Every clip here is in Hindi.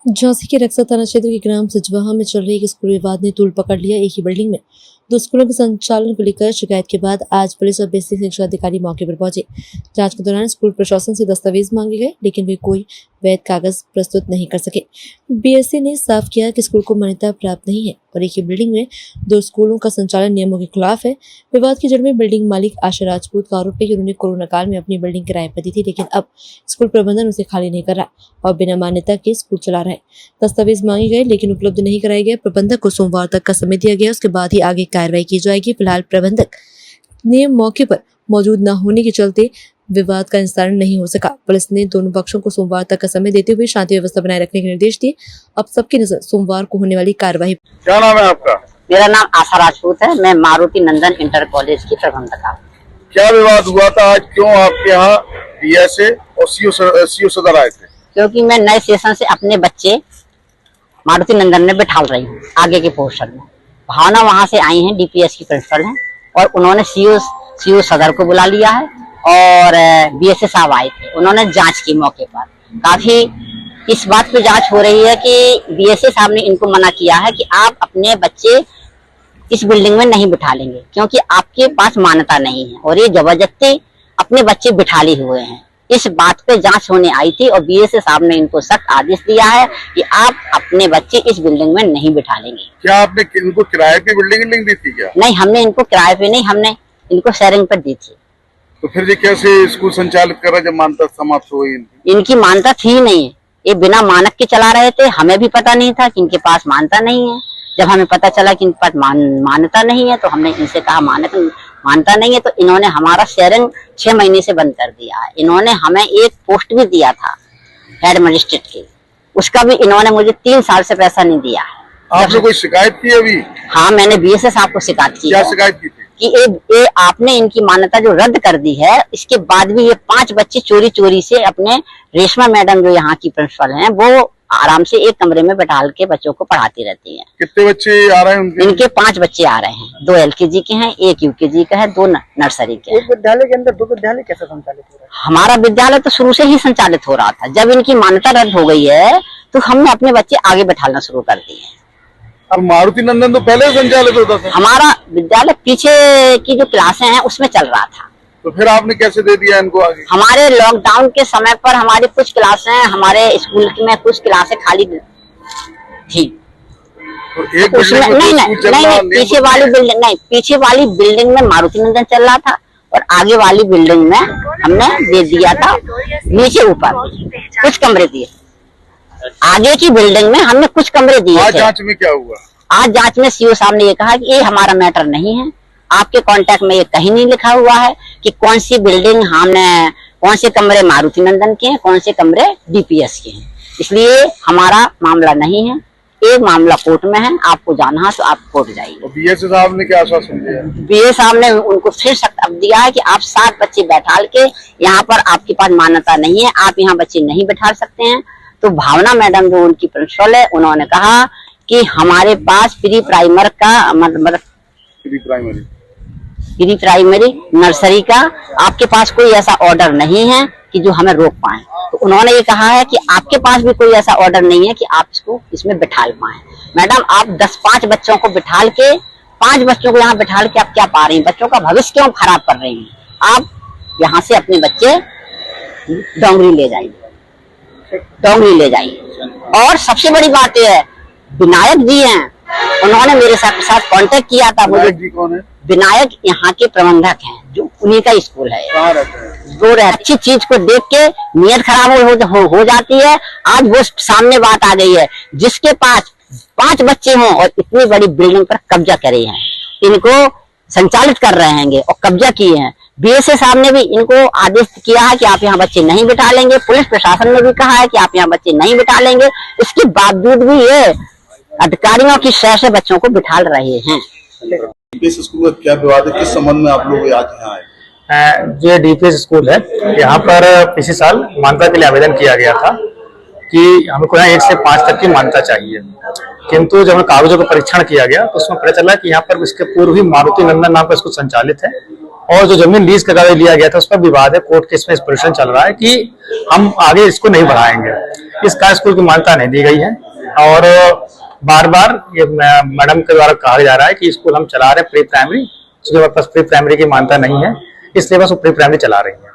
झांसी के रक्सा थाना क्षेत्र के ग्राम सजवाहा में चल रहे एक स्कूल विवाद ने तूल पकड़ लिया। एक ही बिल्डिंग में दो स्कूलों के संचालन को लेकर शिकायत के बाद आज पुलिस और बेसिक शिक्षा अधिकारी मौके पर पहुंचे। जांच के दौरान स्कूल प्रशासन से दस्तावेज मांगे गए, लेकिन वे कोई वैध कागज प्रस्तुत नहीं कर सके। बीएससी ने साफ किया कि स्कूल को मान्यता प्राप्त नहीं है और एक ही बिल्डिंग में दो स्कूलों का संचालन नियमों के खिलाफ है। विवाद की जड़ में बिल्डिंग मालिक आशा राजपूत का आरोप है कि उन्होंने कोरोना काल में अपनी बिल्डिंग किराए पर दी थी, लेकिन अब स्कूल प्रबंधन उसे खाली नहीं कर रहा और बिना मान्यता के स्कूल चला रहा है। दस्तावेज मांगे गए लेकिन उपलब्ध नहीं कराए गए। प्रबंधक को सोमवार तक का समय दिया गया, उसके बाद ही आगे कार्रवाई की जाएगी। फिलहाल प्रबंधक ने मौके पर मौजूद न होने के चलते विवाद का निस्तारण नहीं हो सका। पुलिस ने दोनों पक्षों को सोमवार तक का समय देते हुए शांति व्यवस्था बनाए रखने के निर्देश दिए। अब सबकी नजर सोमवार को होने वाली कार्रवाई। क्या नाम है आपका? मेरा नाम आशा राजपूत है। मैं मारुति नंदन इंटर कॉलेज की प्रबंधक हूँ। क्या विवाद हुआ था आज? क्यों आपके यहाँ बीएसए और सीओ सदर आए थे? क्योंकि मैं नए सेशन से अपने बच्चे मारुति नंदन में बिठा रही हूँ आगे के पोर्शन में। भावना वहाँ से आई हैं, डीपीएस की प्रिंसिपल हैं, और उन्होंने सीओ सदर को बुला लिया है और बीएसए साहब आए थे। उन्होंने जांच की मौके पर। काफी इस बात पे जांच हो रही है कि बीएसए साहब ने इनको मना किया है कि आप अपने बच्चे इस बिल्डिंग में नहीं बिठा लेंगे क्योंकि आपके पास मान्यता नहीं है, और ये जबरदस्ती अपने बच्चे बिठा लिए हुए हैं। इस बात पे जांच होने आई थी और बीएसए साहब ने इनको सख्त आदेश दिया है कि आप अपने बच्चे इस बिल्डिंग में नहीं बिठा लेंगे। क्या आपने इनको किराए पे बिल्डिंग दी थी क्या? नहीं, हमने इनको किराए पे नहीं, हमने इनको शेयरिंग पर दी थी। तो फिर ये कैसे स्कूल संचालित कर रहे जब मान्यता समाप्त हो गई? इनकी मान्यता थी नहीं, ये बिना मानक के चला रहे थे। हमें भी पता नहीं था कि इनके पास मान्यता नहीं है। जब हमें पता चला कि इनके पास मान्यता नहीं है तो हमने इनसे कहा मान्यता नहीं है, तो इन्होंने हमारा शेयरिंग 6 महीने से बंद कर दिया है। इन्होंने हमें एक पोस्ट भी दिया था हेड मजिस्ट्रेट की, उसका भी इन्होंने मुझे 3 साल से पैसा नहीं दिया है। आपने कोई शिकायत की अभी? हाँ, मैंने बीएसए साहब को शिकायत की। क्या शिकायत की थी? कि ये आपने इनकी मान्यता जो रद्द कर दी है, इसके बाद भी ये 5 बच्चे चोरी से अपने रेशमा मैडम जो यहाँ की प्रिंसिपल हैं, वो आराम से एक कमरे में बैठाल के बच्चों को पढ़ाती रहती हैं। कितने बच्चे आ रहे हैं उनके? इनके 5 बच्चे आ रहे हैं। 2 एलकेजी के हैं, 1 यूकेजी का है, 2 नर्सरी के हैं। एक विद्यालय के अंदर 2 विद्यालय कैसे संचालित हो रहा है? हमारा विद्यालय तो शुरू से ही संचालित हो रहा था। जब इनकी मान्यता रद्द हो गई है तो हमने अपने बच्चे आगे बैठाना शुरू कर दिए। अब मारुति नंदन तो पहले संचालित होता था। हमारा विद्यालय पीछे की जो क्लासें हैं उसमें चल रहा था। तो फिर आपने कैसे दे दिया इनको आगे? हमारे लॉकडाउन के समय पर हमारी कुछ क्लासें, हमारे स्कूल में कुछ क्लासें खाली थी। तो एक उसमें नहीं, पीछे वाली बिल्डिंग में मारुति नंदन चल रहा था और आगे वाली बिल्डिंग में हमने दे दिया था। नीचे ऊपर कुछ कमरे दिए, आगे की बिल्डिंग में हमने कुछ कमरे दिए। आज जांच में क्या हुआ? आज जांच में सीओ साहब ने ये कहा कि ये हमारा मैटर नहीं है। आपके कॉन्ट्रैक्ट में ये कहीं नहीं लिखा हुआ है कि कौन सी बिल्डिंग हमने, कौन से कमरे मारुति नंदन के हैं, कौन से कमरे डीपीएस के हैं। इसलिए हमारा मामला नहीं है। एक मामला कोर्ट में है, आपको जाना है तो आप कोर्ट जाइए। बीएसए साहब ने क्या आश्वासन दिया? बीए साहब ने उनको फिर सख्त अब दिया है कि आप 7 बच्चे बैठाल के यहाँ पर, आपके पास मान्यता नहीं है, आप यहाँ बच्चे नहीं बैठा सकते हैं। तो भावना मैडम जो उनकी प्रिंसिपल है, उन्होंने कहा कि हमारे पास प्री प्राइमरी नर्सरी का आपके पास कोई ऐसा ऑर्डर नहीं है कि जो हमें रोक पाए। तो उन्होंने ये कहा है कि आपके पास भी कोई ऐसा ऑर्डर नहीं है कि आप इसको इसमें बिठाल पाए। मैडम, आप 5 बच्चों को बिठाल के, 5 बच्चों को यहाँ बिठाल के आप क्या पा रही हैं? बच्चों का भविष्य क्यों खराब कर रही हैं? आप यहाँ से अपने बच्चे डोंगरी ले जाइए। और सबसे बड़ी बात यह है, विनायक जी हैं, उन्होंने मेरे साथ कांटेक्ट किया था। मुझे जी कौन है? विनायक यहाँ के प्रबंधक हैं, जो उन्हीं का स्कूल है। कहाँ रहते हैं? वो अच्छी चीज को देख के नियत खराब हो जाती है। आज वो सामने बात आ गई है, जिसके पास 5 बच्चे हों और इतनी बड़ी बिल्डिंग पर कब्जा करे हैं, इनको संचालित कर रहे हैं और कब्जा किए हैं। बीएसए साहब ने भी इनको आदेश किया है कि आप यहाँ बच्चे नहीं बिठा लेंगे। पुलिस प्रशासन ने भी कहा है कि आप यहाँ बच्चे नहीं बिठा लेंगे। इसके बावजूद भी ये अधिकारियों की शय से बच्चों को बिठा रहे हैं। डीपीएस स्कूल का क्या विवाद है? किस संबंध में आप लोग आज यहाँ आए? जो डीपीएस स्कूल है, यहाँ पर पिछले साल मान्यता के लिए आवेदन किया गया था कि हमको यहाँ 1 से 5 तक की मान्यता चाहिए। किंतु जब कागजों का परीक्षण किया गया तो उसमें पता चला कि यहाँ पर इसके पूर्व ही मारुति नंदन नाम का स्कूल संचालित है और जो जमीन लीज का कागज लिया गया था उस पर विवाद है। कोर्ट केस में इस प्रश्न चल रहा है कि हम आगे इसको नहीं बढ़ाएंगे। इस कार्य स्कूल की मान्यता नहीं दी गई है और बार बार ये मैडम के द्वारा कहा जा रहा है कि स्कूल हम चला रहे हैं प्री प्राइमरी, क्योंकि हमारे पास प्री प्राइमरी की मान्यता नहीं है, इसलिए बस वो प्री प्राइमरी चला रही है।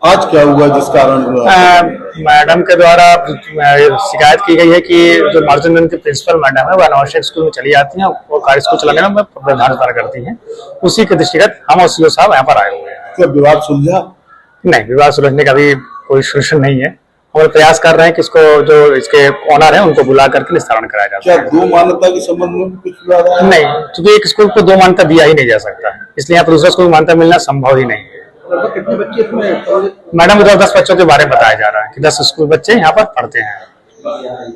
आज क्या हुआ जिस कारण मैडम के द्वारा शिकायत की गई है कि जो मार्जिन की प्रिंसिपल मैडम है वो अनावश्यक स्कूल में चली जाती हैं और कार्य स्कूल चलाने में प्रधान करती हैं। उसी के दृष्टिगत हम और सीओ साहब यहाँ पर आए हुए हैं। क्या विवाद सुलझा? नहीं, विवाद सुलझने का भी कोई सोल्यूशन नहीं है। हम प्रयास कर रहे हैं कि इसको जो इसके ऑनर है उनको बुला करके निस्तारण कराया जाए। क्या दो मान्यता के संबंध में कुछ विवाद आया? नहीं, क्योंकि एक स्कूल को दो मान्यता दिया ही नहीं जा सकता, इसलिए यहाँ पर दूसरा स्कूल मान्यता मिलना संभव ही नहीं है। कितने बच्चे इसमें? मैडम को 10 बच्चों के बारे में बताया जा रहा है कि 10 स्कूल बच्चे यहाँ पर पढ़ते हैं।